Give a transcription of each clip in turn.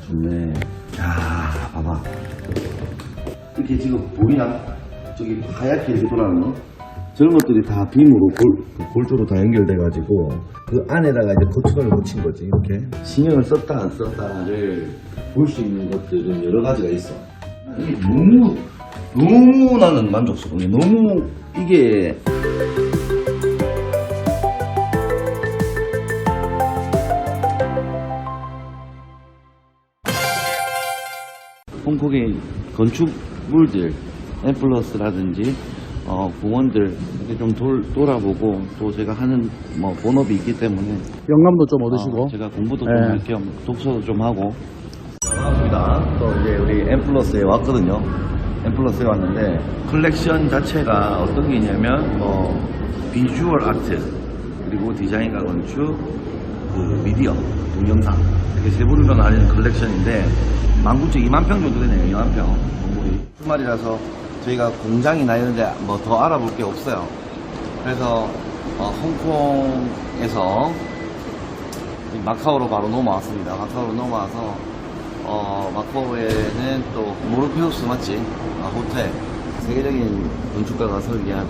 좋네. 야, 봐봐. 이렇게 지금 보이나? 저기 하얗게 이렇게 돌아가는 거? 저런 것들이 다 빔으로 골조로 다 연결돼가지고 그 안에다가 이제 코팅을 붙인 거지. 이렇게 신경을 썼다 안 썼다를 볼 수 있는 것들은 여러 가지가 있어. 이게 너무 나는 만족스러워. 너무 이게 홍콩의 건축물들, 엠플러스라든지 공원들 이렇게 좀 돌아보고 또 제가 하는 뭐 본업이 있기 때문에 영감도 좀 얻으시고. 제가 공부도 좀 할 겸 독서도 좀 하고. 반갑습니다. 또 이제 우리 엠플러스에 왔거든요. 엠플러스에 왔는데 컬렉션 자체가 어떤 게 있냐면 비주얼 아트 그리고 디자인과 건축, 그 미디어, 동영상 이렇게 세 부류로 나뉘는 컬렉션인데 19,000, 20,000평 정도 되네요. 20,000평 건물이 주말이라서 저희가 공장이나 이런데 뭐 더 알아볼 게 없어요. 그래서 홍콩에서 마카오로 바로 넘어왔습니다. 마카오로 넘어와서 마카오에는 또 모르페우스 맞지? 호텔 세계적인 건축가가 설계한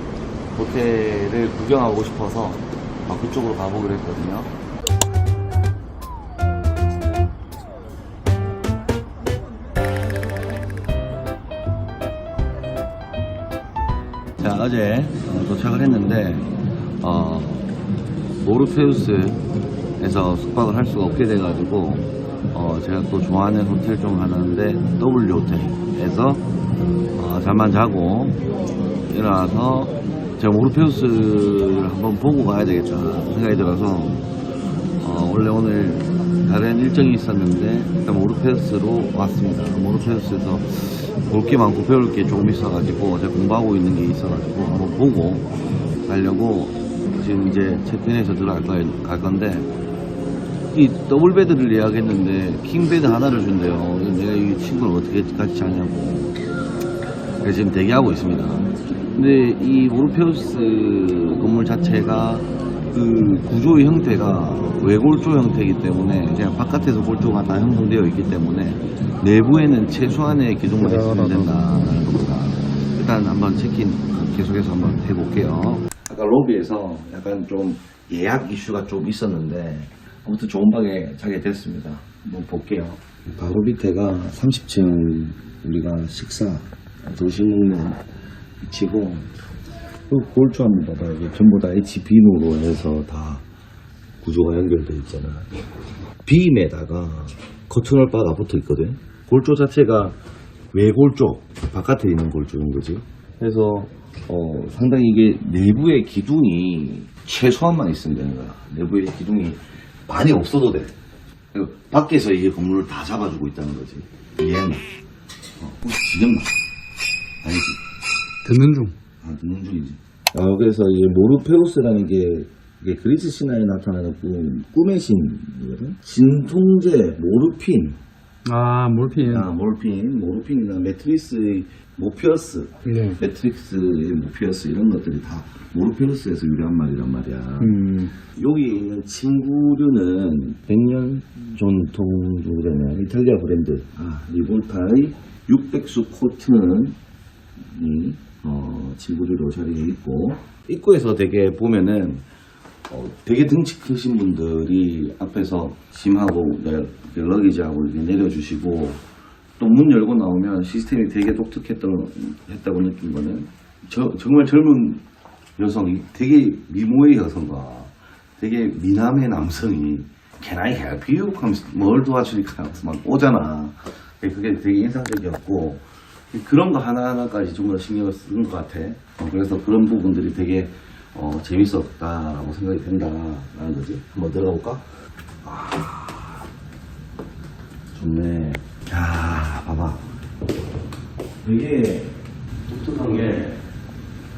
호텔을 구경하고 싶어서 그쪽으로 가보기로 했거든요. 자, 어제 도착을 했는데 모르페우스에서 숙박을 할 수가 없게 돼가지고 제가 또 좋아하는 호텔 중 하나인데 W 호텔에서 잠만 자고 일어나서 제가 모르페우스를 한번 보고 가야 되겠다 생각이 들어서 원래 오늘 다른 일정이 있었는데 일단 모르페우스로 왔습니다. 모르페우스에서 볼 게 많고 배울 게 조금 있어가지고 제가 공부하고 있는 게 있어가지고 한번 보고 가려고 지금 이제 체크인해서 들어갈 건데 이 더블 베드를 예약했는데 킹 베드 하나를 준대요. 내가 이 친구를 어떻게 같이 자냐고. 그래서 지금 대기하고 있습니다. 근데 이 모르페우스 건물 자체가 그 구조의 형태가 외골조 형태이기 때문에 그냥 바깥에서 골조가 다 형성되어 있기 때문에 내부에는 최소한의 기둥만 있으면 된다는 겁니다. 일단 한번 체크인 계속해서 한번 해볼게요. 아까 로비에서 약간 좀 예약 이슈가 좀 있었는데 아무튼 좋은 방에 자게 됐습니다. 한번 볼게요. 바로 밑에가 30층 우리가 식사, 도시 먹는 위치고 골조 한번 봐봐요. 이게 전부 다 HB로 해서 다 구조가 연결되어 있잖아요. 빔에다가 커튼홀바가 붙어 있거든. 골조 자체가 외골조, 바깥에 있는 골조인 거지. 그래서 상당히 이게 내부의 기둥이 최소한만 있으면 되는 거야. 내부의 기둥이 많이 없어도 돼. 밖에서 이게 건물을 다 잡아주고 있다는 거지. 이해했나? 지겹나? 아니지. 듣는 중. 듣는 중이지. 그래서 이 모르페우스라는 게 이게 그리스 신화에 나타나는 꿈의 신이거든. 진통제, 모르핀. 모르핀이나 매트릭스의 모피어스, 네. 매트릭스의 모피어스 이런 것들이 다 모르페우스에서 유래한 말이란 말이야. 여기 있는 침구류는 100년 전통 정도 되는 이탈리아 브랜드 리볼타의 600수 코튼이 침구류로 자리에 있고, 입구에서 되게 보면은 되게 등치 크신 분들이 앞에서 짐하고 러기지하고 이렇게 내려주시고, 또 문 열고 나오면 시스템이 되게 독특했다고 느낀 거는 정말 젊은 여성이, 되게 미모의 여성과 되게 미남의 남성이 Can I help you? 하면서 뭘 도와주니까 막 오잖아. 그게 되게 인상적이었고, 그런 거 하나하나까지 좀 더 신경을 쓴 것 같아. 그래서 그런 부분들이 되게 재밌었다라고 생각이 된다라는 거지. 한번 들어가 볼까? 좋네. 야, 봐봐. 되게 독특한 게,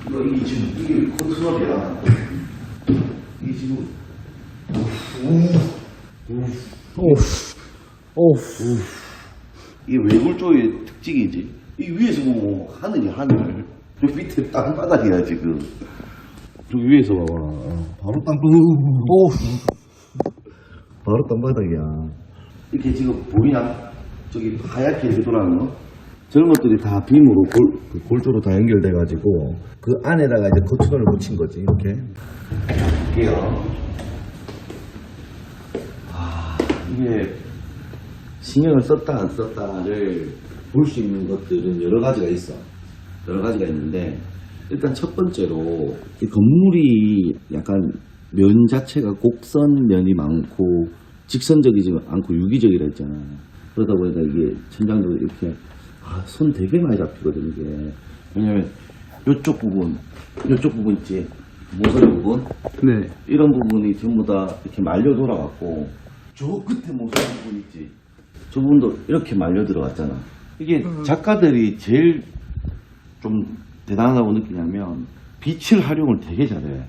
이게 지금, 이게 코트널이야. 이게 지금, 이게 외골조의 특징이지. 이 위에서 보면 하늘이 하늘. 저 밑에 땅바닥이야, 지금. 저기 위에서 봐봐. 바로 바로 땅바닥이야. 이렇게 지금 보이나? 저기 하얗게 이렇게 돌아가는 거. 저런 것들이 다 빔으로 골조로 다 연결돼가지고 그 안에다가 이제 커튼을 붙인 거지 이렇게. 이게요. 이게 신경을 썼다 안 썼다를 볼 수 있는 것들은 여러 가지가 있어. 여러 가지가 있는데 일단 첫 번째로 이 건물이 약간 면 자체가 곡선면이 많고 직선적이지 않고 유기적이라 했잖아. 그러다 보니까 이게 천장도 이렇게 손 되게 많이 잡히거든 이게. 왜냐면 요쪽 부분 있지, 모서리 부분, 네. 이런 부분이 전부 다 이렇게 말려 돌아갔고 저 끝에 모서리 부분 있지, 저 부분도 이렇게 말려 들어갔잖아. 이게 작가들이 제일 좀 대단하다고 느끼냐면 빛을 활용을 되게 잘해.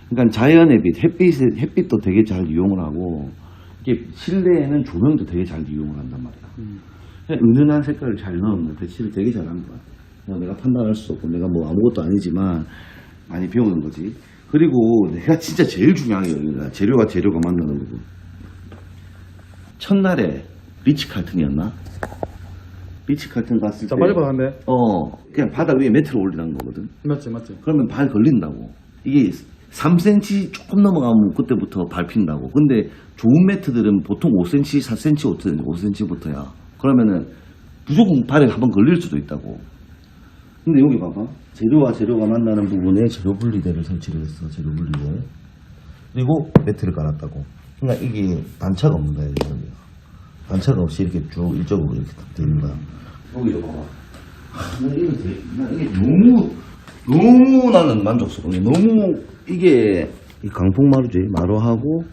그러니까 자연의 빛, 햇빛도 되게 잘 이용을 하고 이게 실내에는 조명도 되게 잘 이용을 한단 말이야. 그냥 은은한 색깔을 잘 넣으면 배치를 되게 잘한 거야. 그냥 내가 판단할 수 없고 내가 뭐 아무것도 아니지만 많이 배우는 거지. 그리고 내가 진짜 제일 중요한 게 여기가 재료가 만나는 부분. 첫날에 리치칼튼이었나? 리치칼튼 갔을 때 빨리 봤는데. 그냥 바닥 위에 매트를 올리는 거거든. 맞지. 그러면 발 걸린다고. 이게 3cm 조금 넘어가면 그때부터 밟힌다고. 근데 좋은 매트들은 보통 5cm, 4cm, 5cm부터야. 그러면은 무조건 발에 한번 걸릴 수도 있다고. 근데 여기 봐봐. 재료와 재료가 만나는 부분에 재료 분리대를 설치를 했어. 재료 분리대. 그리고 매트를 깔았다고. 그러니까 이게 단차가 없는 거야. 여기가. 단차가 없이 이렇게 쭉 일적으로 이렇게 딱 되는 거야. 여기도 봐봐. 이게 너무 나는 만족스러워. 너무 이게 이 강풍마루지. 마루하고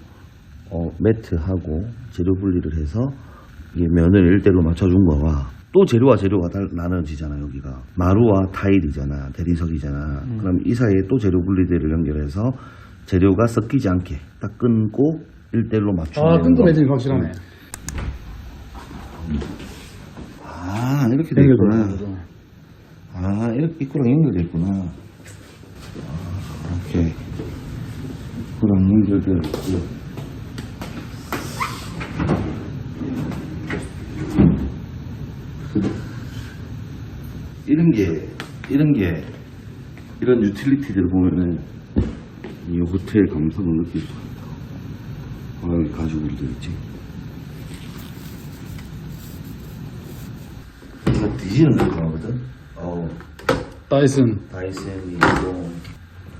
매트하고 재료 분리를 해서 이게 면을 1대1로 맞춰준 거가 또 재료와 재료가 나눠지잖아. 여기가 마루와 타일이잖아. 대리석이잖아. 그럼 이 사이에 또 재료 분리대를 연결해서 재료가 섞이지 않게 딱 끊고 1대1로 맞추는 끊고 매진이 확실하네. 이렇게 되겠구나. 이렇게 입구랑 연결돼 있구나. 이렇게 입구랑 연결돼 있고. 이런 유틸리티들 보면은 이 호텔 감성을 느낄 수 있다. 여기 가죽으로 되어 있지. 이거 뒤지는 거거든. 다이슨이 있고.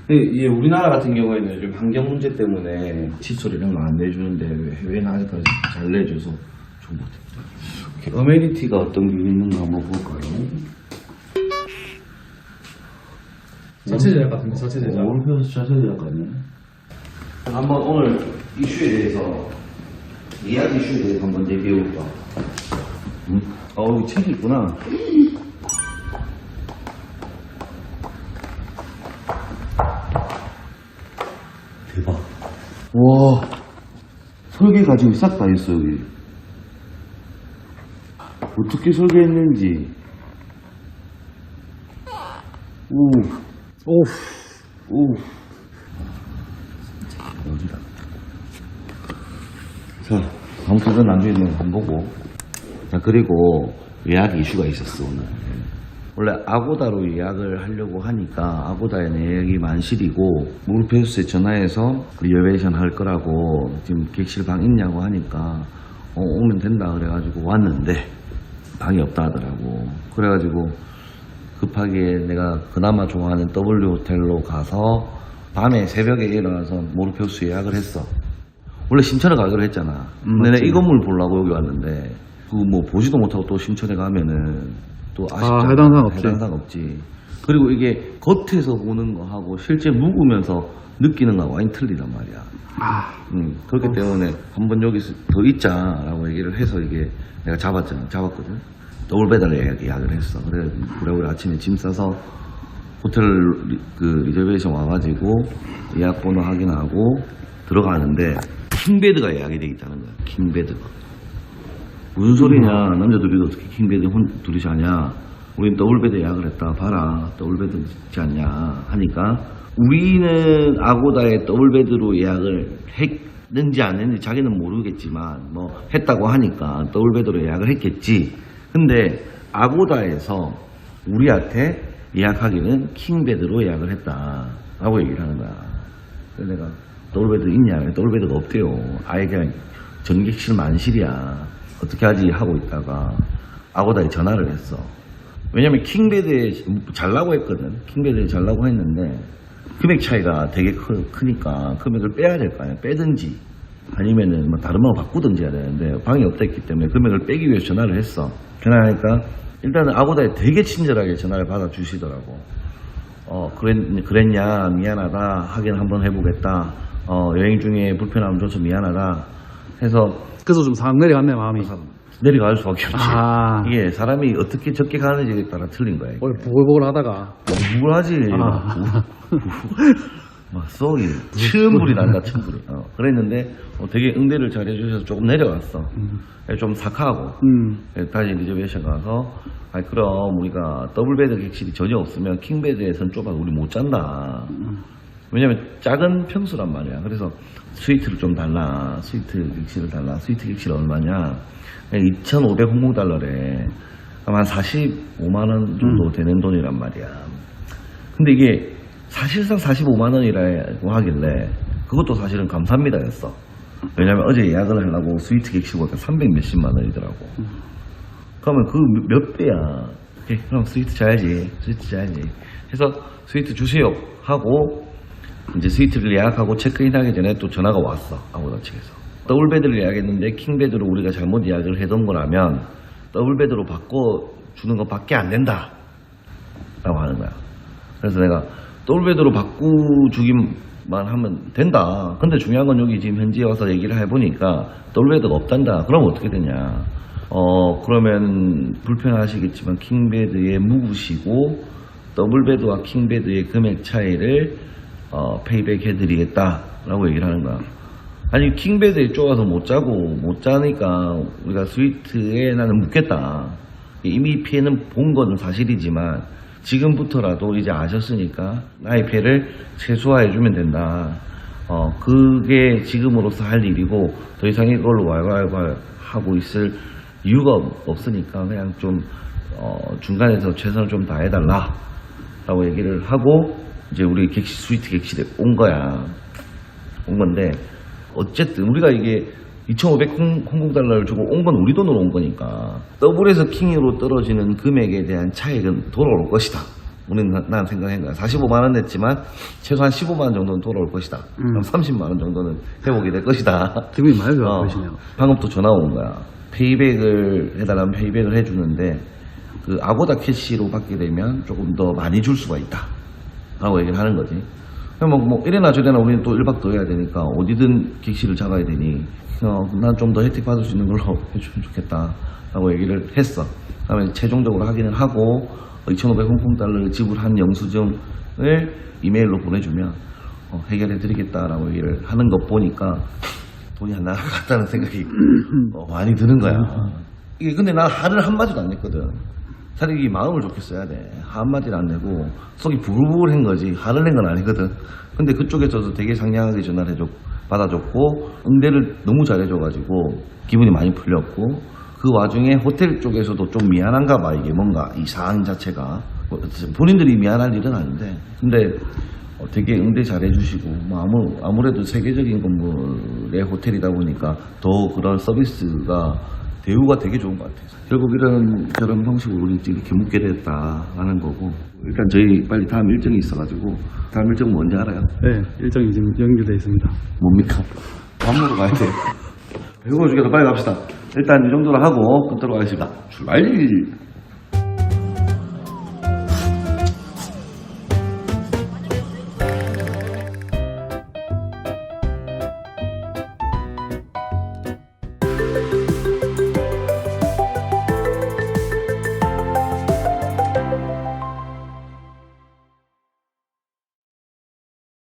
이 우리나라 같은 경우에는 요즘 환경 문제 때문에 칫솔 이런 거 안 내주는데 해외는 아직까지 잘 내줘서 좋은 것 같아요. 어메니티가 어떤 게 있는가 한번 볼까요? 자체 제작 같은데, 자체 제작. 올페어스 자체 제작 같네. 한번 오늘 이슈에 대해서, 예약 이슈에 대해서 한번 얘기해볼까? 여기 책이 있구나. 대박. 와, 설계 과정이 싹 다 있어, 여기. 어떻게 설계했는지. 오. 어디다. 자, 아무튼 나중에 한번 보고. 자, 그리고 예약 이슈가 있었어, 오늘. 원래 아고다로 예약을 하려고 하니까 아고다에 예약이 만실이고 모르페우스에 전화해서 리저베이션 할 거라고 지금 객실 방 있냐고 하니까 오면 된다 그래가지고 왔는데 방이 없다 하더라고. 그래가지고 급하게 내가 그나마 좋아하는 W 호텔로 가서 밤에 새벽에 일어나서 모르페우스 예약을 했어. 원래 신천에 가기로 했잖아. 근데 내가 이 건물 보려고 여기 왔는데 그 뭐 보지도 못하고 또 신천에 가면은 또 아쉽잖아. 해당상 없지. 그리고 이게 겉에서 보는 거하고 실제 묵으면서 느끼는 거하고 완전 틀리단 말이야. 그렇기 때문에 한번 여기서 더 있자라고 얘기를 해서 이게 내가 잡았거든. 더블베드를 예약을 했어. 그래 우리 아침에 짐 싸서 호텔 리저베이션 와가지고 예약 번호 확인하고 들어가는데 킹베드가 예약이 되어 있다는 거야. 킹베드가. 무슨 소리냐. 남자들이 어떻게 킹베드 둘이 자냐. 우린 더블베드 예약을 했다. 봐라. 더블베드 있지 않냐 하니까 우리는 아고다에 더블베드로 예약을 했는지 안 했는지 자기는 모르겠지만 뭐 했다고 하니까 더블베드로 예약을 했겠지. 근데 아고다에서 우리한테 예약하기는 킹베드로 예약을 했다라고 얘기를 하는 거야. 그래서 내가 더블베드 있냐? 더블베드가 없대요. 아예 그냥 전객실 만실이야. 어떻게 하지 하고 있다가 아고다에 전화를 했어. 왜냐면 킹베드에 잘라고 했거든. 킹베드에 잘라고 했는데 금액 차이가 되게 크니까 금액을 빼야 될 거 아니야. 빼든지 아니면은 뭐 다른 방을 바꾸든지 해야 되는데 방이 없다 했기 때문에 금액을 빼기 위해서 전화를 했어. 전화하니까 일단은 아고다에 되게 친절하게 전화를 받아주시더라고. 그랬냐 미안하다 하긴 한번 해보겠다. 여행 중에 불편함 줘서 미안하다 해서 그래서 좀 상 내려갔네 마음이. 내려갈 수밖에 없지. 아. 이게 사람이 어떻게 적게 가는지에 따라 틀린 거야. 원래 보글보글 하다가. 우울하지. 막 썩이 천불이 난다 천불이. 그랬는데 되게 응대를 잘 해주셔서 조금 내려갔어. 좀 삭하고 다시 리저베이션 가서 그럼 우리가 더블베드 객실이 전혀 없으면 킹베드에선 좁아서 우리 못 잔다. 왜냐면 작은 평수란 말이야. 그래서 스위트를 좀 달라. 스위트 객실을 달라. 스위트 객실 얼마냐? 2,500 홍콩달러래. 한 45만 원 정도 되는 돈이란 말이야. 근데 이게 사실상 45만 원이라고 하길래 그것도 사실은 감사합니다였어. 왜냐면 어제 예약을 하려고 스위트 객실 보니까 300 몇십만 원이더라고. 그러면 그 몇 배야. 오케이, 그럼 스위트 자야지. 스위트 자야지. 해서 스위트 주세요 하고 이제 스위트를 예약하고 체크인하기 전에 또 전화가 왔어. 아고다 측에서. 더블베드를 예약했는데 킹베드로 우리가 잘못 예약을 해둔 거라면 더블베드로 바꿔주는 것밖에 안 된다 라고 하는 거야. 그래서 내가 더블베드로 바꿔주기만 하면 된다. 근데 중요한 건 여기 지금 현지에 와서 얘기를 해보니까 더블베드가 없단다. 그럼 어떻게 되냐. 그러면 불편하시겠지만 킹베드에 묵으시고 더블베드와 킹베드의 금액 차이를 페이백 해드리겠다라고 얘기를 하는 거야. 아니 킹베드에 좁아서 못 자니까 우리가 스위트에 나는 묵겠다. 이미 피해는 본 거는 사실이지만 지금부터라도 이제 아셨으니까 나의 피해를 최소화해주면 된다. 그게 지금으로서 할 일이고 더 이상 이걸로 왈왈왈 하고 있을 이유가 없으니까 그냥 좀 중간에서 최선을 좀 다해달라 라고 얘기를 하고 이제 우리 스위트 객실에 온 건데 어쨌든 우리가 이게 2,500 홍콩달러를 주고 온 건 우리 돈으로 온 거니까 더블에서 킹으로 떨어지는 금액에 대한 차익은 돌아올 것이다. 우리는 난 생각한 거야. 45만 원 냈지만 최소한 15만 원 정도는 돌아올 것이다. 그럼 30만 원 정도는 회복이 될 것이다. 기분이 많이 좋아 보이시네요. 방금 또 전화 온 거야. 페이백을 해달라면 페이백을 해주는데 그 아고다 캐시로 받게 되면 조금 더 많이 줄 수가 있다 라고 얘기를 하는 거지. 뭐 이래나 저래나 우리는 또 1박 더 해야 되니까 어디든 객실을 잡아야 되니 난 좀 더 혜택 받을 수 있는 걸로 해주면 좋겠다 라고 얘기를 했어. 그다음에 최종적으로 확인을 하고 2,500 홍콩달러를 지불한 영수증을 이메일로 보내주면 해결해 드리겠다라고 얘기를 하는 거 보니까 돈이 안 나갈 것 같다는 생각이 많이 드는 거야. 이게 근데 난 화를 한마디도 안 냈거든. 사실 이게 마음을 좋게 써야 돼. 한마디를 안 내고 속이 부글부글한 거지 화를 낸 건 아니거든. 근데 그쪽에서도 되게 상냥하게 전화를 받아줬고 응대를 너무 잘해줘가지고 기분이 많이 풀렸고 그 와중에 호텔 쪽에서도 좀 미안한가 봐. 이게 뭔가 이 사안 자체가 본인들이 미안할 일은 아닌데 근데 되게 응대 잘해주시고 뭐 아무래도 세계적인 건물의 호텔이다 보니까 더 그런 서비스가 대우가 되게 좋은 것 같아요. 결국 저런 형식으로 우리 이렇게 묵게 됐다라는 거고 일단 저희 빨리 다음 일정이 있어가지고 다음 일정은 언제 알아요? 네, 일정이 지금 연결되어 있습니다. 뭡니까? 밥 먹으러 가야 돼. 배고파 죽겠다. 빨리 갑시다. 일단 이 정도로 하고 끊도록 하겠습니다. 출발!